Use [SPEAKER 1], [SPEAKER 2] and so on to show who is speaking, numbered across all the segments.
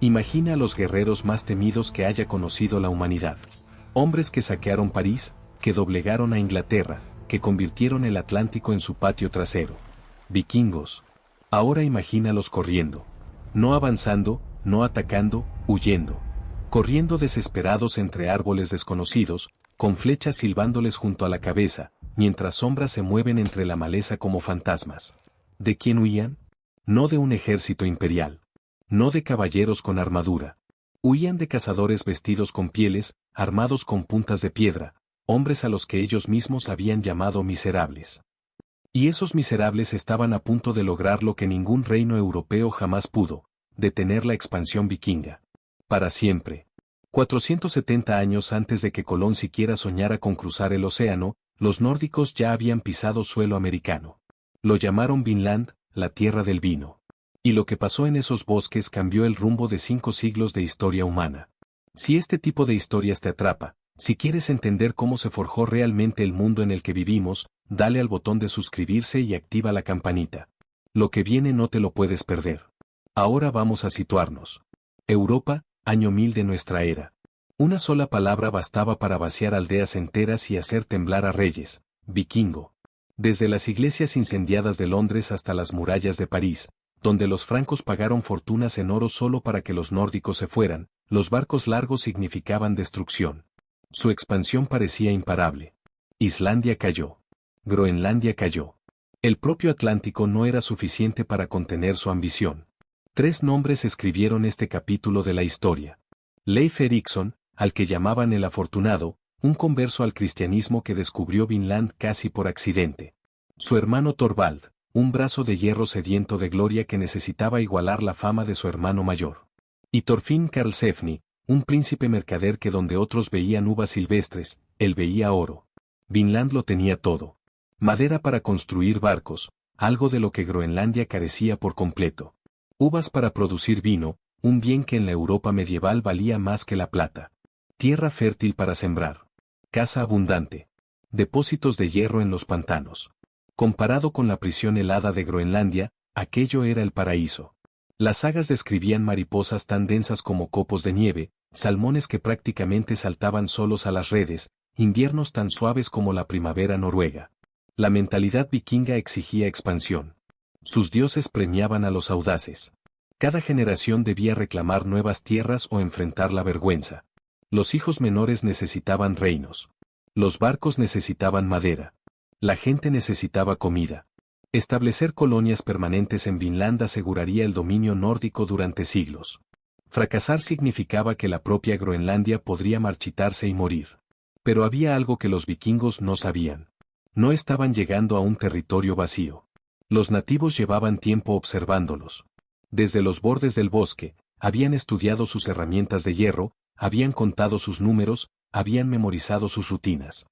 [SPEAKER 1] Imagina a los guerreros más temidos que haya conocido la humanidad. Hombres que saquearon París, que doblegaron a Inglaterra, que convirtieron el Atlántico en su patio trasero. Vikingos. Ahora imagínalos corriendo. No avanzando, no atacando, huyendo. Corriendo desesperados entre árboles desconocidos, con flechas silbándoles junto a la cabeza, mientras sombras se mueven entre la maleza como fantasmas. ¿De quién huían? No de un ejército imperial. No de caballeros con armadura. Huían de cazadores vestidos con pieles, armados con puntas de piedra, hombres a los que ellos mismos habían llamado miserables. Y esos miserables estaban a punto de lograr lo que ningún reino europeo jamás pudo, detener la expansión vikinga. Para siempre. 470 años antes de que Colón siquiera soñara con cruzar el océano, los nórdicos ya habían pisado suelo americano. Lo llamaron Vinland, la tierra del vino. Y lo que pasó en esos bosques cambió el rumbo de 5 siglos de historia humana. Si este tipo de historias te atrapa, si quieres entender cómo se forjó realmente el mundo en el que vivimos, dale al botón de suscribirse y activa la campanita. Lo que viene no te lo puedes perder. Ahora vamos a situarnos. Europa, año 1000 de nuestra era. Una sola palabra bastaba para vaciar aldeas enteras y hacer temblar a reyes: vikingo. Desde las iglesias incendiadas de Londres hasta las murallas de París, donde los francos pagaron fortunas en oro solo para que los nórdicos se fueran, los barcos largos significaban destrucción. Su expansión parecía imparable. Islandia cayó. Groenlandia cayó. El propio Atlántico no era suficiente para contener su ambición. 3 nombres escribieron este capítulo de la historia. Leif Erikson, al que llamaban el afortunado, un converso al cristianismo que descubrió Vinland casi por accidente. Su hermano Thorvald, un brazo de hierro sediento de gloria que necesitaba igualar la fama de su hermano mayor. Y Thorfinn Karlsefni, un príncipe mercader que donde otros veían uvas silvestres, él veía oro. Vinland lo tenía todo. Madera para construir barcos, algo de lo que Groenlandia carecía por completo. Uvas para producir vino, un bien que en la Europa medieval valía más que la plata. Tierra fértil para sembrar. Casa abundante. Depósitos de hierro en los pantanos. Comparado con la prisión helada de Groenlandia, aquello era el paraíso. Las sagas describían mariposas tan densas como copos de nieve, salmones que prácticamente saltaban solos a las redes, inviernos tan suaves como la primavera noruega. La mentalidad vikinga exigía expansión. Sus dioses premiaban a los audaces. Cada generación debía reclamar nuevas tierras o enfrentar la vergüenza. Los hijos menores necesitaban reinos. Los barcos necesitaban madera. La gente necesitaba comida. Establecer colonias permanentes en Vinland aseguraría el dominio nórdico durante siglos. Fracasar significaba que la propia Groenlandia podría marchitarse y morir. Pero había algo que los vikingos no sabían. No estaban llegando a un territorio vacío. Los nativos llevaban tiempo observándolos. Desde los bordes del bosque, habían estudiado sus herramientas de hierro, habían contado sus números, habían memorizado sus rutinas.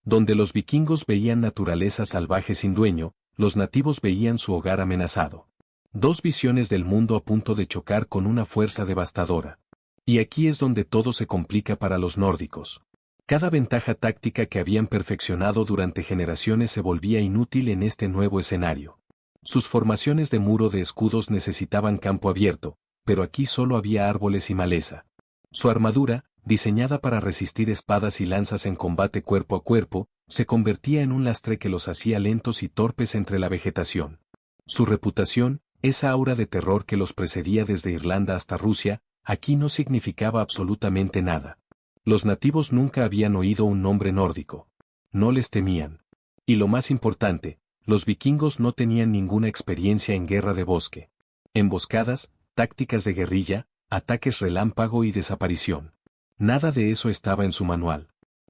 [SPEAKER 1] Donde los vikingos veían naturaleza salvaje sin dueño, los nativos veían su hogar amenazado. 2 visiones del mundo a punto de chocar con una fuerza devastadora. Y aquí es donde todo se complica para los nórdicos. Cada ventaja táctica que habían perfeccionado durante generaciones se volvía inútil en este nuevo escenario. Sus formaciones de muro de escudos necesitaban campo abierto, pero aquí solo había árboles y maleza. Su armadura, diseñada para resistir espadas y lanzas en combate cuerpo a cuerpo, se convertía en un lastre que los hacía lentos y torpes entre la vegetación. Su reputación, esa aura de terror que los precedía desde Irlanda hasta Rusia, aquí no significaba absolutamente nada. Los nativos nunca habían oído un nombre nórdico. No les temían. Y lo más importante, los vikingos no tenían ninguna experiencia en guerra de bosque. Emboscadas, tácticas de guerrilla, ataques relámpago y desaparición. Nada de eso estaba en su manual.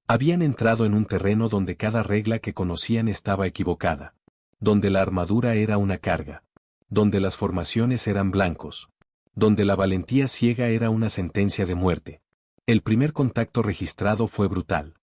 [SPEAKER 1] Habían entrado en un terreno donde cada regla que conocían estaba equivocada. Donde la armadura era una carga. Donde las formaciones eran blancos. Donde la valentía ciega era una sentencia de muerte. El primer contacto registrado fue brutal.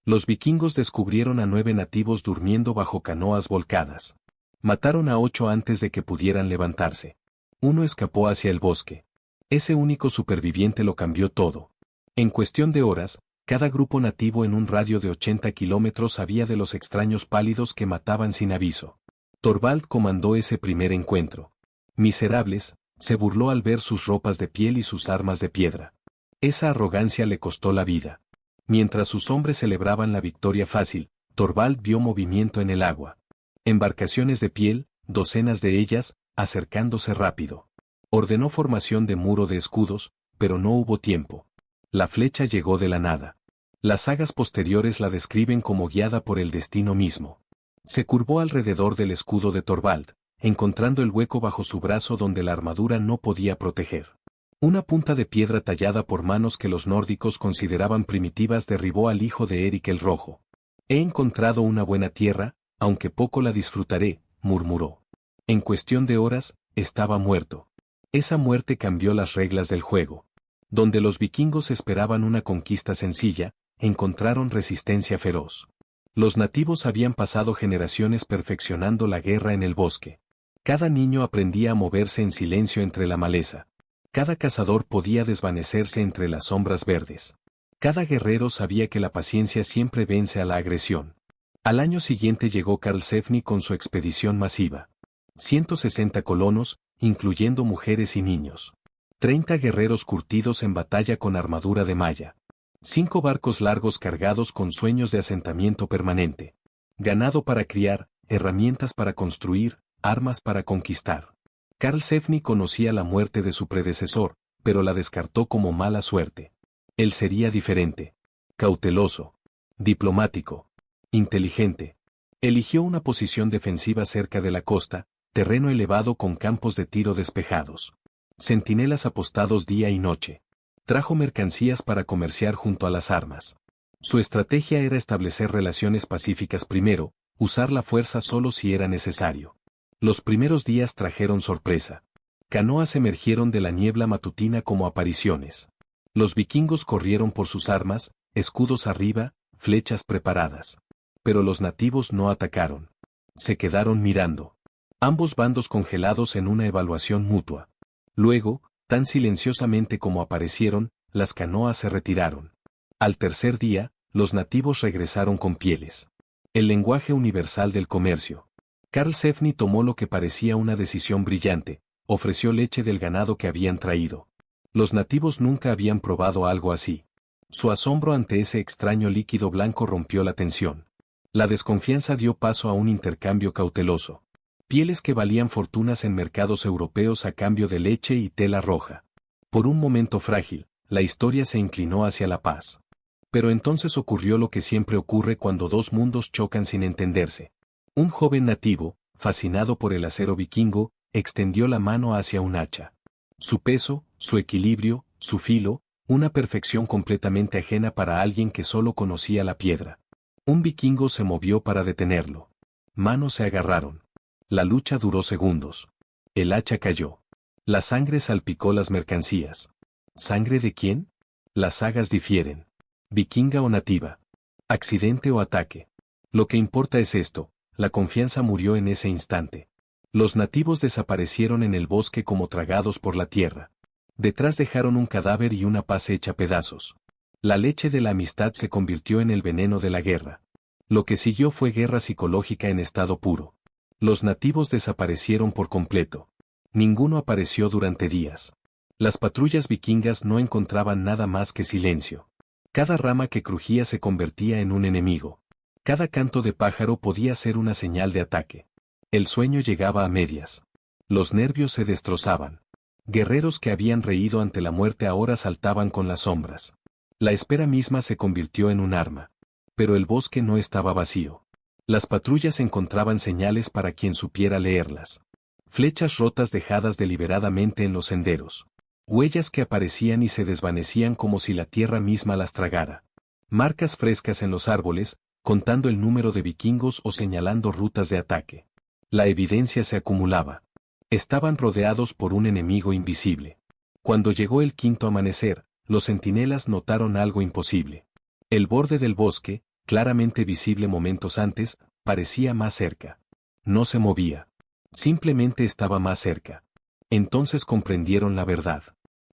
[SPEAKER 1] Los vikingos descubrieron a 9 nativos durmiendo bajo canoas volcadas. Mataron a 8 antes de que pudieran levantarse. Uno escapó hacia el bosque. Ese único superviviente lo cambió todo. En cuestión de horas, cada grupo nativo en un radio de 80 kilómetros sabía de los extraños pálidos que mataban sin aviso. Thorvald comandó ese primer encuentro. Miserables, Se burló al ver sus ropas de piel y sus armas de piedra. Esa arrogancia le costó la vida. Mientras sus hombres celebraban la victoria fácil, Torvald vio movimiento en el agua. Embarcaciones de piel, docenas de ellas, acercándose rápido. Ordenó formación de muro de escudos, pero no hubo tiempo. La flecha llegó de la nada. Las sagas posteriores la describen como guiada por el destino mismo. Se curvó alrededor del escudo de Torvald, encontrando el hueco bajo su brazo donde la armadura no podía proteger. Una punta de piedra tallada por manos que los nórdicos consideraban primitivas derribó al hijo de Eric el Rojo. He encontrado una buena tierra, aunque poco la disfrutaré, murmuró. En cuestión de horas, estaba muerto. Esa muerte cambió las reglas del juego. Donde los vikingos esperaban una conquista sencilla, encontraron resistencia feroz. Los nativos habían pasado generaciones perfeccionando la guerra en el bosque. Cada niño aprendía a moverse en silencio entre la maleza. Cada cazador podía desvanecerse entre las sombras verdes. Cada guerrero sabía que la paciencia siempre vence a la agresión. Al año siguiente llegó Karlsefni con su expedición masiva. 160 colonos, incluyendo mujeres y niños. 30 guerreros curtidos en batalla con armadura de malla. 5 barcos largos cargados con sueños de asentamiento permanente. Ganado para criar, herramientas para construir, armas para conquistar. Karlsefni conocía la muerte de su predecesor, pero la descartó como mala suerte. Él sería diferente. Cauteloso. Diplomático. Inteligente. Eligió una posición defensiva cerca de la costa, terreno elevado con campos de tiro despejados. Centinelas apostados día y noche. Trajo mercancías para comerciar junto a las armas. Su estrategia era establecer relaciones pacíficas primero, usar la fuerza solo si era necesario. Los primeros días trajeron sorpresa. Canoas emergieron de la niebla matutina como apariciones. Los vikingos corrieron por sus armas, escudos arriba, flechas preparadas. Pero los nativos no atacaron. Se quedaron mirando. Ambos bandos congelados en una evaluación mutua. Luego, tan silenciosamente como aparecieron, las canoas se retiraron. Al tercer día, los nativos regresaron con pieles. El lenguaje universal del comercio. Karlsefni tomó lo que parecía una decisión brillante, ofreció leche del ganado que habían traído. Los nativos nunca habían probado algo así. Su asombro ante ese extraño líquido blanco rompió la tensión. La desconfianza dio paso a un intercambio cauteloso. Pieles que valían fortunas en mercados europeos a cambio de leche y tela roja. Por un momento frágil, la historia se inclinó hacia la paz. Pero entonces ocurrió lo que siempre ocurre cuando dos mundos chocan sin entenderse. Un joven nativo, fascinado por el acero vikingo, extendió la mano hacia un hacha. Su peso, su equilibrio, su filo, una perfección completamente ajena para alguien que solo conocía la piedra. Un vikingo se movió para detenerlo. Manos se agarraron. La lucha duró segundos. El hacha cayó. La sangre salpicó las mercancías. ¿Sangre de quién? Las sagas difieren. Vikinga o nativa. Accidente o ataque. Lo que importa es esto, la confianza murió en ese instante. Los nativos desaparecieron en el bosque como tragados por la tierra. Detrás dejaron un cadáver y una paz hecha pedazos. La leche de la amistad se convirtió en el veneno de la guerra. Lo que siguió fue guerra psicológica en estado puro. Los nativos desaparecieron por completo. Ninguno apareció durante días. Las patrullas vikingas no encontraban nada más que silencio. Cada rama que crujía se convertía en un enemigo. Cada canto de pájaro podía ser una señal de ataque. El sueño llegaba a medias. Los nervios se destrozaban. Guerreros que habían reído ante la muerte ahora saltaban con las sombras. La espera misma se convirtió en un arma. Pero el bosque no estaba vacío. Las patrullas encontraban señales para quien supiera leerlas. Flechas rotas dejadas deliberadamente en los senderos. Huellas que aparecían y se desvanecían como si la tierra misma las tragara. Marcas frescas en los árboles, contando el número de vikingos o señalando rutas de ataque. La evidencia se acumulaba. Estaban rodeados por un enemigo invisible. Cuando llegó el quinto amanecer, los centinelas notaron algo imposible. El borde del bosque, claramente visible momentos antes, parecía más cerca. No se movía. Simplemente estaba más cerca. Entonces comprendieron la verdad.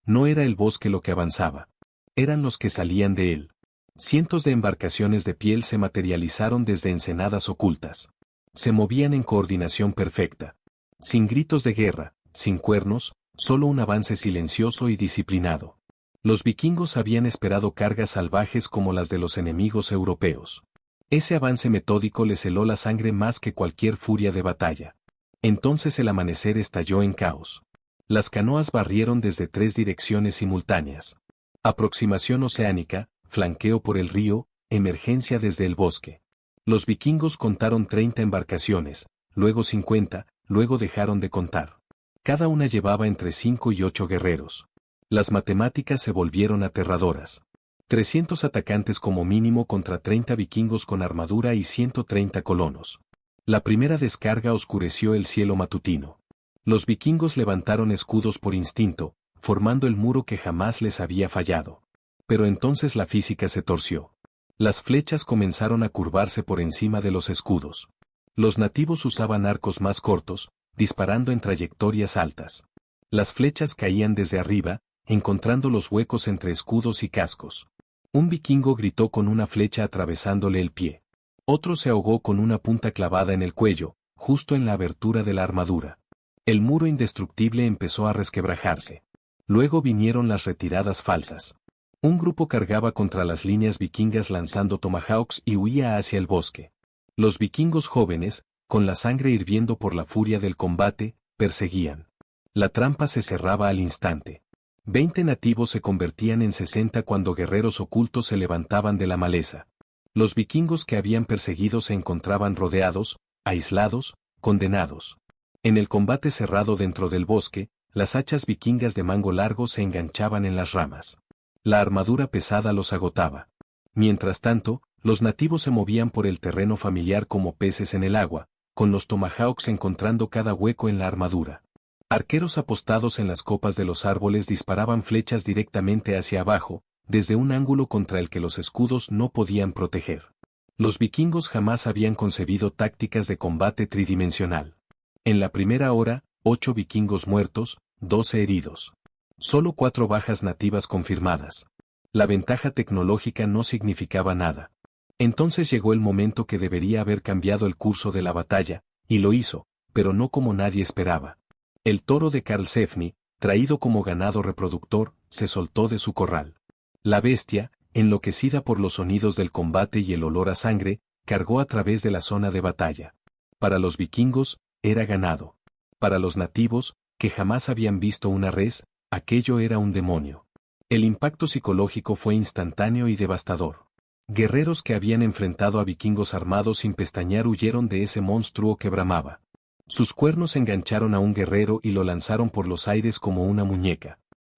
[SPEAKER 1] No era el bosque lo que avanzaba. Eran los que salían de él. Cientos de embarcaciones de piel se materializaron desde ensenadas ocultas. Se movían en coordinación perfecta. Sin gritos de guerra, sin cuernos, solo un avance silencioso y disciplinado. Los vikingos habían esperado cargas salvajes como las de los enemigos europeos. Ese avance metódico les heló la sangre más que cualquier furia de batalla. Entonces el amanecer estalló en caos. Las canoas barrieron desde 3 direcciones simultáneas. Aproximación oceánica, flanqueo por el río, emergencia desde el bosque. Los vikingos contaron 30 embarcaciones, luego 50, luego dejaron de contar. Cada una llevaba entre 5 y 8 guerreros. Las matemáticas se volvieron aterradoras. 300 atacantes como mínimo contra 30 vikingos con armadura y 130 colonos. La primera descarga oscureció el cielo matutino. Los vikingos levantaron escudos por instinto, formando el muro que jamás les había fallado. Pero entonces la física se torció. Las flechas comenzaron a curvarse por encima de los escudos. Los nativos usaban arcos más cortos, disparando en trayectorias altas. Las flechas caían desde arriba, encontrando los huecos entre escudos y cascos. Un vikingo gritó con una flecha atravesándole el pie. Otro se ahogó con una punta clavada en el cuello, justo en la abertura de la armadura. El muro indestructible empezó a resquebrajarse. Luego vinieron las retiradas falsas. Un grupo cargaba contra las líneas vikingas lanzando tomahawks y huía hacia el bosque. Los vikingos jóvenes, con la sangre hirviendo por la furia del combate, perseguían. La trampa se cerraba al instante. 20 nativos se convertían en 60 cuando guerreros ocultos se levantaban de la maleza. Los vikingos que habían perseguido se encontraban rodeados, aislados, condenados. En el combate cerrado dentro del bosque, las hachas vikingas de mango largo se enganchaban en las ramas. La armadura pesada los agotaba. Mientras tanto, los nativos se movían por el terreno familiar como peces en el agua, con los tomahawks encontrando cada hueco en la armadura. Arqueros apostados en las copas de los árboles disparaban flechas directamente hacia abajo, desde un ángulo contra el que los escudos no podían proteger. Los vikingos jamás habían concebido tácticas de combate tridimensional. En la primera hora, 8 vikingos muertos, 12 heridos. Solo 4 bajas nativas confirmadas. La ventaja tecnológica no significaba nada. Entonces llegó el momento que debería haber cambiado el curso de la batalla, y lo hizo, pero no como nadie esperaba. El toro de Karlsefni, traído como ganado reproductor, se soltó de su corral. La bestia, enloquecida por los sonidos del combate y el olor a sangre, cargó a través de la zona de batalla. Para los vikingos, era ganado. Para los nativos, que jamás habían visto una res, aquello era un demonio. El impacto psicológico fue instantáneo y devastador. Guerreros que habían enfrentado a vikingos armados sin pestañear huyeron de ese monstruo que bramaba. Sus cuernos engancharon a un guerrero y lo lanzaron por los aires como una muñeca.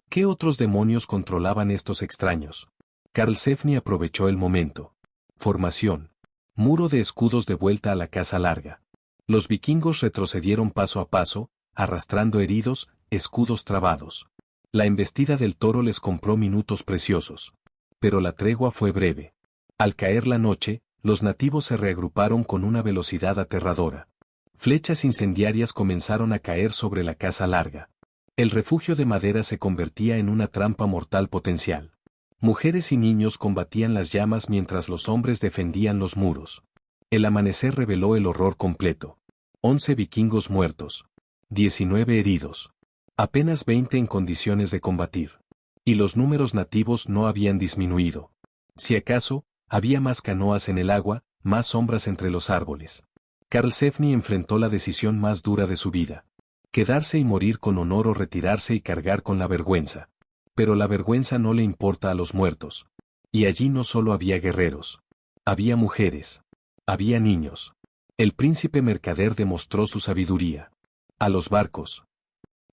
[SPEAKER 1] ¿Qué otros demonios controlaban estos extraños? Karlsefni aprovechó el momento. Formación. Muro de escudos de vuelta a la casa larga. Los vikingos retrocedieron paso a paso, arrastrando heridos, escudos trabados. La embestida del toro les compró minutos preciosos. Pero la tregua fue breve. Al caer la noche, los nativos se reagruparon con una velocidad aterradora. Flechas incendiarias comenzaron a caer sobre la casa larga. El refugio de madera se convertía en una trampa mortal potencial. Mujeres y niños combatían las llamas mientras los hombres defendían los muros. El amanecer reveló el horror completo. 11 vikingos muertos. 19 heridos. Apenas 20 en condiciones de combatir. Y los números nativos no habían disminuido. Si acaso, había más canoas en el agua, más sombras entre los árboles. Karlsefni enfrentó la decisión más dura de su vida. Quedarse y morir con honor o retirarse y cargar con la vergüenza. Pero la vergüenza no le importa a los muertos. Y allí no solo había guerreros. Había mujeres. Había niños. El príncipe mercader demostró su sabiduría. A los barcos.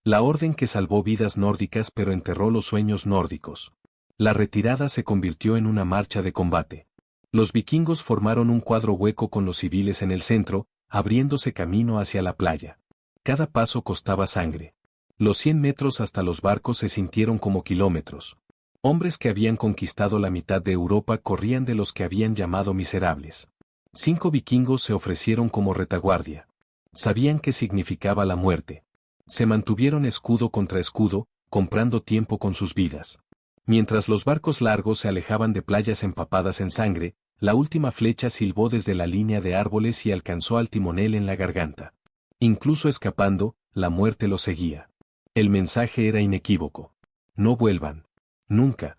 [SPEAKER 1] La orden que salvó vidas nórdicas pero enterró los sueños nórdicos. La retirada se convirtió en una marcha de combate. Los vikingos formaron un cuadro hueco con los civiles en el centro, abriéndose camino hacia la playa. Cada paso costaba sangre. Los 100 metros hasta los barcos se sintieron como kilómetros. Hombres que habían conquistado la mitad de Europa corrían de los que habían llamado miserables. 5 vikingos se ofrecieron como retaguardia. Sabían qué significaba la muerte. Se mantuvieron escudo contra escudo, comprando tiempo con sus vidas. Mientras los barcos largos se alejaban de playas empapadas en sangre, la última flecha silbó desde la línea de árboles y alcanzó al timonel en la garganta. Incluso escapando, la muerte lo seguía. El mensaje era inequívoco. No vuelvan. Nunca.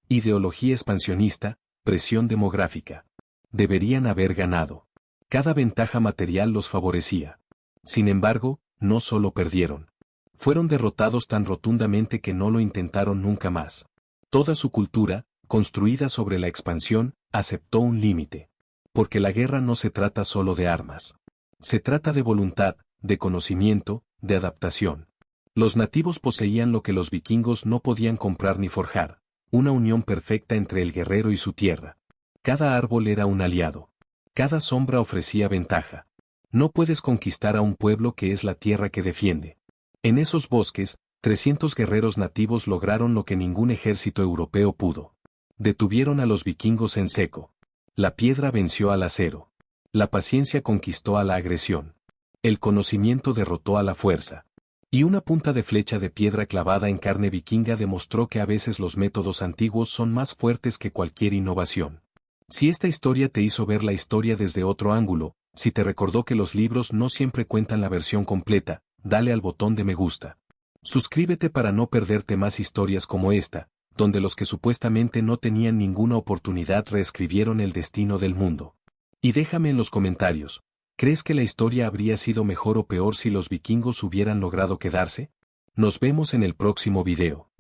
[SPEAKER 1] Ideología expansionista, presión demográfica. Deberían haber ganado. Cada ventaja material los favorecía. Sin embargo, no solo perdieron. Fueron derrotados tan rotundamente que no lo intentaron nunca más. Toda su cultura, construida sobre la expansión, aceptó un límite. Porque la guerra no se trata solo de armas. Se trata de voluntad, de conocimiento, de adaptación. Los nativos poseían lo que los vikingos no podían comprar ni forjar, una unión perfecta entre el guerrero y su tierra. Cada árbol era un aliado. Cada sombra ofrecía ventaja. No puedes conquistar a un pueblo que es la tierra que defiende. En esos bosques, 300 guerreros nativos lograron lo que ningún ejército europeo pudo. Detuvieron a los vikingos en seco. La piedra venció al acero. La paciencia conquistó a la agresión. El conocimiento derrotó a la fuerza. Y una punta de flecha de piedra clavada en carne vikinga demostró que a veces los métodos antiguos son más fuertes que cualquier innovación. Si esta historia te hizo ver la historia desde otro ángulo, si te recordó que los libros no siempre cuentan la versión completa, dale al botón de me gusta. Suscríbete para no perderte más historias como esta, donde los que supuestamente no tenían ninguna oportunidad reescribieron el destino del mundo. Y déjame en los comentarios, ¿crees que la historia habría sido mejor o peor si los vikingos hubieran logrado quedarse? Nos vemos en el próximo video.